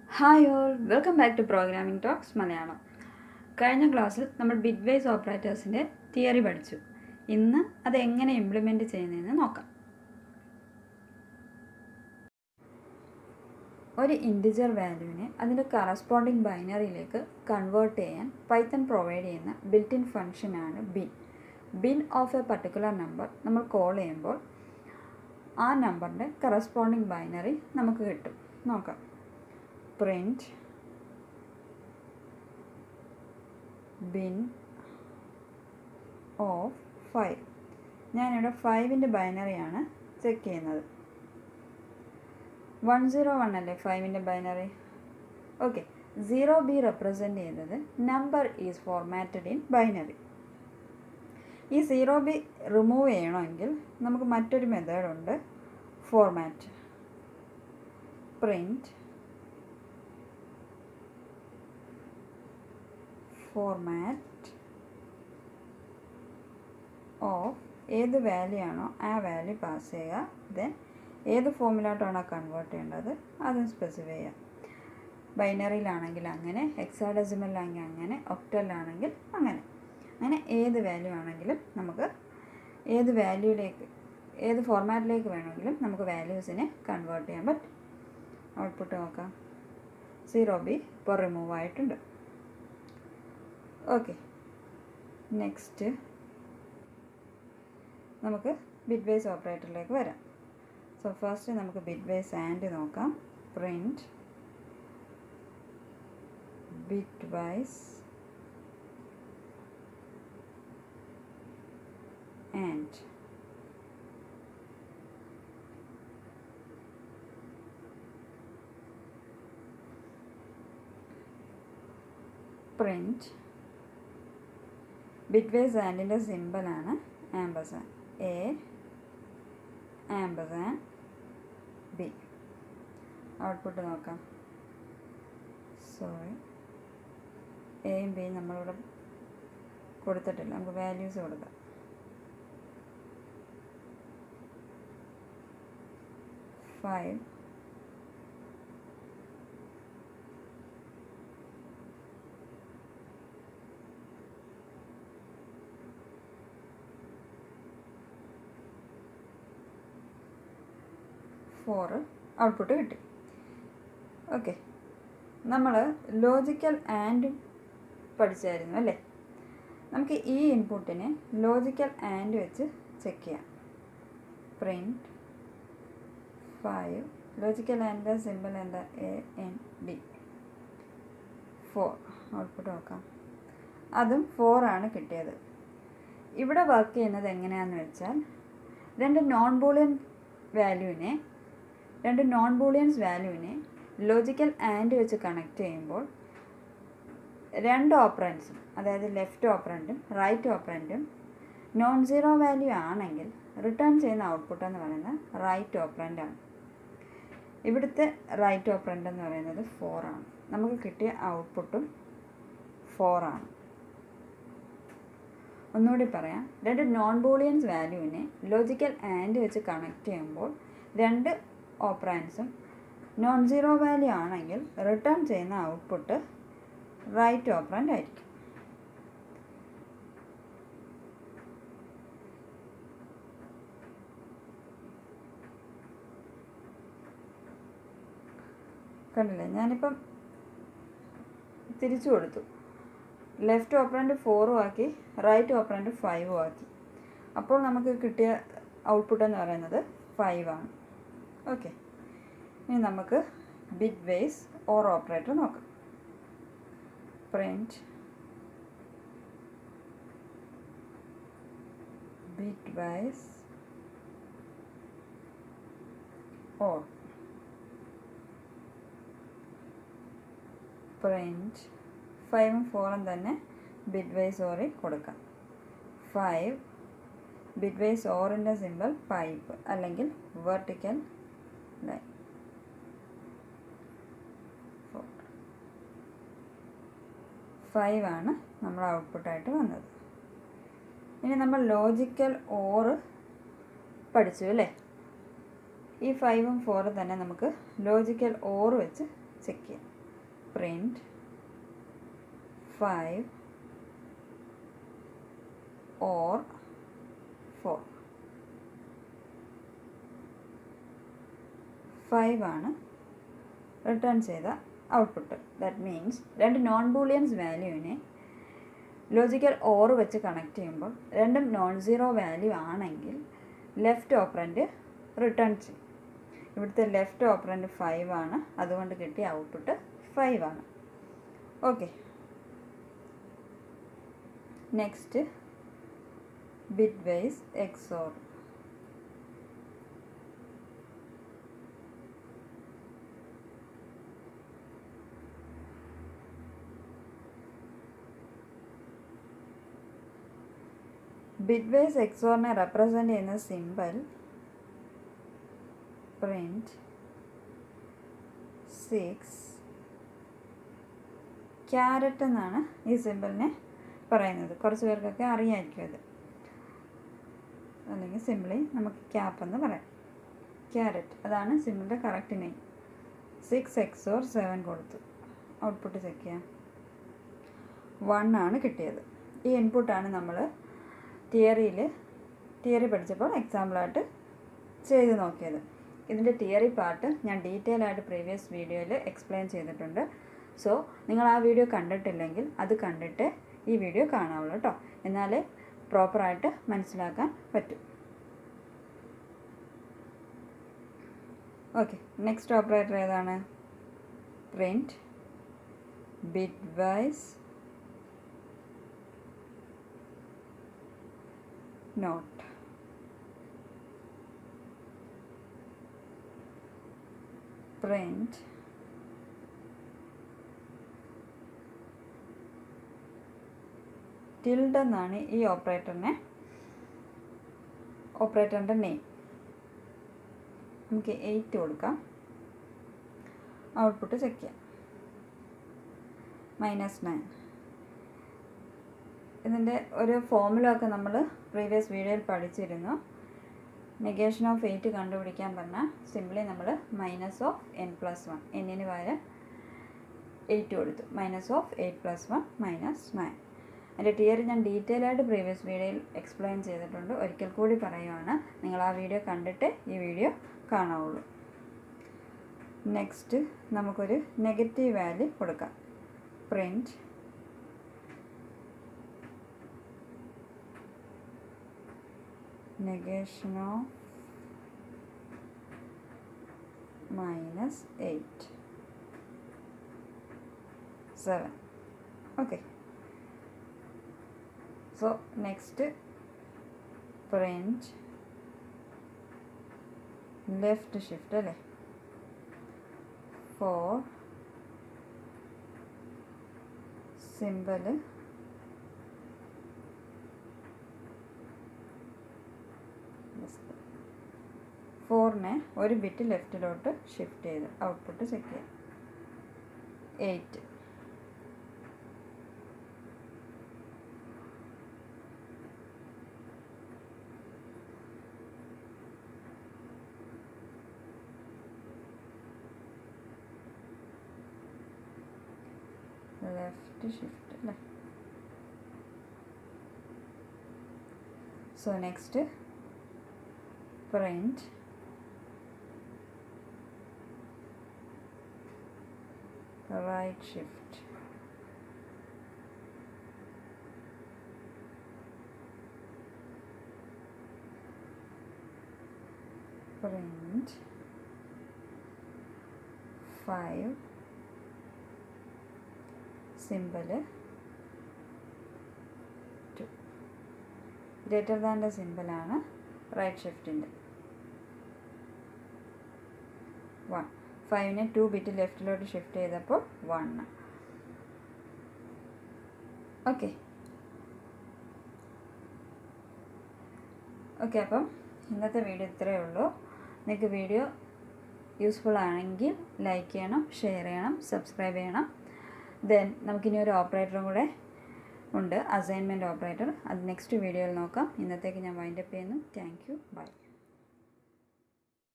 Hi all, welcome back to programming talks Malayalam. കഴിഞ്ഞ ക്ലാസ്സിൽ നമ്മൾ ബിറ്റ്വൈസ് ഓപ്പറേറ്റേഴ്സിൻ്റെ തിയറി പഠിച്ചു. ഇന്ന് അത് എങ്ങനെ ഇംപ്ലിമെൻറ്റ് ചെയ്യുന്നതെന്ന് നോക്കാം. ഒരു ഇൻറ്റിജർ വാല്യൂവിനെ അതിൻ്റെ കറസ്പോണ്ടിങ് ബൈനറിയിലേക്ക് കൺവേർട്ട് ചെയ്യാൻ പൈത്തൺ പ്രൊവൈഡ് ചെയ്യുന്ന ബിൽറ്റ് ഇൻ ഫംഗ്ഷനാണ് bin. Bin of A particular number നമ്മൾ കോൾ ചെയ്യുമ്പോൾ ആ നമ്പറിൻ്റെ കറസ്പോണ്ടിങ് ബൈനറി നമുക്ക് കിട്ടും. നോക്കാം. print bin of 5. ഞാനിവിടെ 5ൻ്റെ ബൈനറിയാണ് ചെക്ക് ചെയ്യുന്നത്. 101 അല്ലേ 5ൻ്റെ ബൈനറി. ഓക്കെ, 0b റെപ്രസെൻ്റ് ചെയ്യുന്നത് number is formatted in binary. ഈ 0b റിമൂവ് ചെയ്യണമെങ്കിൽ നമുക്ക് മറ്റൊരു മെത്തേഡുണ്ട്, ഫോർമാറ്റ്. പ്രിൻറ്റ് ഫോർമാറ്റ് ഓഫ് ഏത് വാല്യൂ ആണോ ആ വാല്യൂ പാസ് ചെയ്യുക. ദെൻ ഏത് ഫോമിലോട്ടാണോ കൺവേർട്ട് ചെയ്യേണ്ടത് അതും സ്പെസിഫൈ ചെയ്യുക. ബൈനറിയിലാണെങ്കിൽ അങ്ങനെ, ഹെക്സാഡെസിമലിലാണെങ്കിൽ അങ്ങനെ, ഒക്ടലിലാണെങ്കിൽ അങ്ങനെ. അങ്ങനെ ഏത് വാല്യൂ ആണെങ്കിലും നമുക്ക് ഏത് വാല്യൂയിലേക്ക്, ഏത് ഫോർമാറ്റിലേക്ക് വേണമെങ്കിലും നമുക്ക് വാല്യൂസിനെ കൺവേർട്ട് ചെയ്യാൻ പറ്റും. ഔട്ട്പുട്ട് നോക്കാം. 0b ഇപ്പോൾ റിമൂവ് ആയിട്ടുണ്ട്. ഓക്കെ, നെക്സ്റ്റ് നമുക്ക് ബിറ്റ്വൈസ് ഓപ്പറേറ്ററിലേക്ക് വരാം. സോ ഫസ്റ്റ് നമുക്ക് ബിറ്റ്വൈസ് ആൻഡ് നോക്കാം. Print bitwise and. Print bitwise ആൻഡിൻ്റെ സിമ്പിളാണ് ampersand. A ampersand B. Output നോക്കാം. സോറി, എയും ബിയും നമ്മളിവിടെ കൊടുത്തിട്ടില്ല, നമുക്ക് വാല്യൂസ് കൊടുക്കാം. ഫൈവ് ഫോറ് ഔട്ട്പുട്ട് കിട്ടി. ഓക്കെ, നമ്മൾ ലോജിക്കൽ ആൻഡും പഠിച്ചായിരുന്നു അല്ലേ. നമുക്ക് ഈ ഇൻപുട്ടിനെ ലോജിക്കൽ ആൻഡ് വെച്ച് ചെക്ക് ചെയ്യാം. പ്രിൻറ്റ് 5. ലോജിക്കൽ ആൻഡ് സിമ്പിൾ എന്താ? AND 4. ഔട്ട്പുട്ട് നോക്കാം. അതും 4 ആണ് കിട്ടിയത്. ഇവിടെ വർക്ക് ചെയ്യുന്നത് എങ്ങനെയാണെന്ന് വെച്ചാൽ, രണ്ട് നോൺ ബൂളിയൻസ് വാല്യൂവിനെ ലോജിക്കൽ ആൻഡ് വെച്ച് കണക്ട് ചെയ്യുമ്പോൾ രണ്ട് ഓപ്പറൻസും, അതായത് ലെഫ്റ്റ് ഓപ്പറൻറ്റും റൈറ്റ് ഓപ്പറൻറ്റും നോൺ സീറോ വാല്യൂ ആണെങ്കിൽ റിട്ടേൺ ചെയ്യുന്ന ഔട്ട്പുട്ട് എന്ന് പറയുന്നത് റൈറ്റ് ഓപ്പറൻ്റാണ്. ഇവിടുത്തെ റൈറ്റ് ഓപ്പറൻ്റ് എന്ന് പറയുന്നത് 4 ആണ്. നമുക്ക് കിട്ടിയ ഔട്ട്പുട്ടും 4 ആണ്. ഒന്നുകൂടി പറയാം. രണ്ട് നോൺ ബൂളിയൻസ് വാല്യൂവിനെ ലോജിക്കൽ ആൻഡ് വെച്ച് കണക്ട് ചെയ്യുമ്പോൾ രണ്ട് ഓപ്പറാൻസും നോൺ സീറോ വാല്യൂ ആണെങ്കിൽ റിട്ടേൺ ചെയ്യുന്ന ഔട്ട്പുട്ട് റൈറ്റ് ഓപ്പറൻ്റ് ആയിരിക്കും. കണ്ടില്ലേ, ഞാനിപ്പം തിരിച്ചു കൊടുത്തു. ലെഫ്റ്റ് ഓപ്പറൻറ്റ് 4 ആക്കി, റൈറ്റ് ഓപ്പറൻറ്റ് 5 ആക്കി. അപ്പോൾ നമുക്ക് കിട്ടിയ ഔട്ട്പുട്ട് എന്ന് പറയുന്നത് 5 ആണ്. ഓക്കെ, ഇനി നമുക്ക് ബിറ്റ്വൈസ് ഓർ ഓപ്പറേറ്റർ നോക്കാം. Print bitwise or. പ്രിൻറ്റ് 5ഉം 4ഉം തന്നെ ബിറ്റ്വൈസ് ഓറിൽ കൊടുക്കാം. 5 ബിറ്റ്വൈസ് ഓറിൻ്റെ സിമ്പിൾ പൈപ്പ് അല്ലെങ്കിൽ വെർട്ടിക്കൽ ലൈൻ. 5 ആണ് നമ്മൾ ഔട്ട്പുട്ടായിട്ട് വന്നത്. ഇനി നമ്മൾ ലോജിക്കൽ ഓർ പഠിച്ചു അല്ലേ. ഈ 5ഉം 4ഉം തന്നെ നമുക്ക് ലോജിക്കൽ ഓർ വെച്ച് ചെക്ക് ചെയ്യാം. print 5 or 4. 5 ആണ് റിട്ടേൺ ചെയ്ത ഔട്ട്പുട്ട്. ദാറ്റ് മീൻസ് രണ്ട് നോൺ ബൂളിയൻസ് വാല്യൂവിനെ ലോജിക്കൽ ഓർ വെച്ച് കണക്ട് ചെയ്യുമ്പോൾ രണ്ടും നോൺ സീറോ വാല്യൂ ആണെങ്കിൽ ലെഫ്റ്റ് ഓപ്പറൻറ്റ് റിട്ടേൺ ചെയ്യും. ഇവിടുത്തെ ലെഫ്റ്റ് ഓപ്പറൻറ്റ് 5 ആണ്, അതുകൊണ്ട് കിട്ടിയ ഔട്ട്പുട്ട് 5 ആണ്. Okay, next bitwise XOR. Bitwise XORനെ റെപ്രസെൻ്റ് ചെയ്യുന്ന സിമ്പിൾ പ്രിൻറ്റ് 6 ക്യാരറ്റ് എന്നാണ് ഈ സിമ്പിളിനെ പറയുന്നത്. കുറച്ച് പേർക്കൊക്കെ അറിയാമായിരിക്കും അത്, അല്ലെങ്കിൽ സിമ്പിളി നമുക്ക് ക്യാപ്പ് എന്ന് പറയാം. ക്യാരറ്റ് അതാണ് സിമ്പിളിൻ്റെ കറക്റ്റ് നെയിം. 6 XOR 7 കൊടുത്തു. ഔട്ട്പുട്ട് ചെക്ക് ചെയ്യാം. 1 ആണ് കിട്ടിയത്. ഈ ഇൻപുട്ടാണ് നമ്മൾ തിയറി പഠിച്ചപ്പോൾ എക്സാമ്പിളായിട്ട് ചെയ്ത് നോക്കിയത്. ഇതിൻ്റെ തിയറി പാർട്ട് ഞാൻ ഡീറ്റെയിൽ ആയിട്ട് പ്രീവിയസ് വീഡിയോയിൽ എക്സ്പ്ലെയിൻ ചെയ്തിട്ടുണ്ട്. സോ നിങ്ങൾ ആ വീഡിയോ കണ്ടിട്ടില്ലെങ്കിൽ അത് കണ്ടിട്ട് ഈ വീഡിയോ കാണാവുള്ളൂ കേട്ടോ, എന്നാലേ പ്രോപ്പറായിട്ട് മനസ്സിലാക്കാൻ പറ്റും. ഓക്കെ, നെക്സ്റ്റ് ഓപ്പറേറ്റർ ഏതാണ്? Print bitwise not. Print tilde എന്നാണ് ഈ ഓപ്പറേറ്ററിൻ്റെ നെയിം. നമുക്ക് 8 കൊടുക്കാം. ഔട്ട്പുട്ട് ചെക്ക് ചെയ്യാം. -9. ഇതിൻ്റെ ഒരു ഫോർമുല ഒക്കെ നമ്മൾ പ്രീവിയസ് വീഡിയോയിൽ പഠിച്ചിരുന്നു. നെഗേഷൻ ഓഫ് 8 കണ്ടുപിടിക്കാൻ പറഞ്ഞാൽ സിംപ്ലി നമ്മൾ -(n+1) എന്നിന് പകരം 8 കൊടുത്തു. -(8+1) -9. അതിൻ്റെ തിയറി ഞാൻ ഡീറ്റെയിൽ ആയിട്ട് പ്രീവിയസ് വീഡിയോയിൽ എക്സ്പ്ലെയിൻ ചെയ്തിട്ടുണ്ട്. ഒരിക്കൽ കൂടി പറയുവാണ്, നിങ്ങൾ ആ വീഡിയോ കണ്ടിട്ട് ഈ വീഡിയോ കാണാവുള്ളൂ. നെക്സ്റ്റ് നമുക്കൊരു നെഗറ്റീവ് വാല്യൂ കൊടുക്കാം. Print negation of -8 7. Okay, so next print left shift alle 4 symbol 4നെ ഒരു ബിറ്റ് ലെഫ്റ്റിലോട്ട് ഷിഫ്റ്റ് ചെയ്ത് ഔട്ട്പുട്ട് ചെക്ക് ചെയ്യാം. 8. ലെഫ്റ്റ് ഷിഫ്റ്റ് അല്ലേ. So next print right shift. Print 5 symbol 2. Greater than the symbol ആണ് right ഷിഫ്റ്റിൻ്റെ 1. 5നെ 2 bit ലെഫ്റ്റിലോട്ട് shift ചെയ്തപ്പോൾ 1. Okay, അപ്പം ഇന്നത്തെ video ഇത്രയേ ഉള്ളൂ. നിങ്ങൾക്ക് വീഡിയോ യൂസ്ഫുൾ ആണെങ്കിൽ ലൈക്ക് ചെയ്യണം, ഷെയർ ചെയ്യണം, സബ്സ്ക്രൈബ് ചെയ്യണം. ദെൻ നമുക്കിനി ഒരു ഓപ്പറേറ്ററും കൂടെ ഉണ്ട്, അസൈൻമെൻറ്റ് ഓപ്പറേറ്റർ. അത് നെക്സ്റ്റ് വീഡിയോയിൽ നോക്കാം. ഇന്നത്തേക്ക് ഞാൻ വൈൻഡപ്പ് ചെയ്യുന്നു. Thank you, by.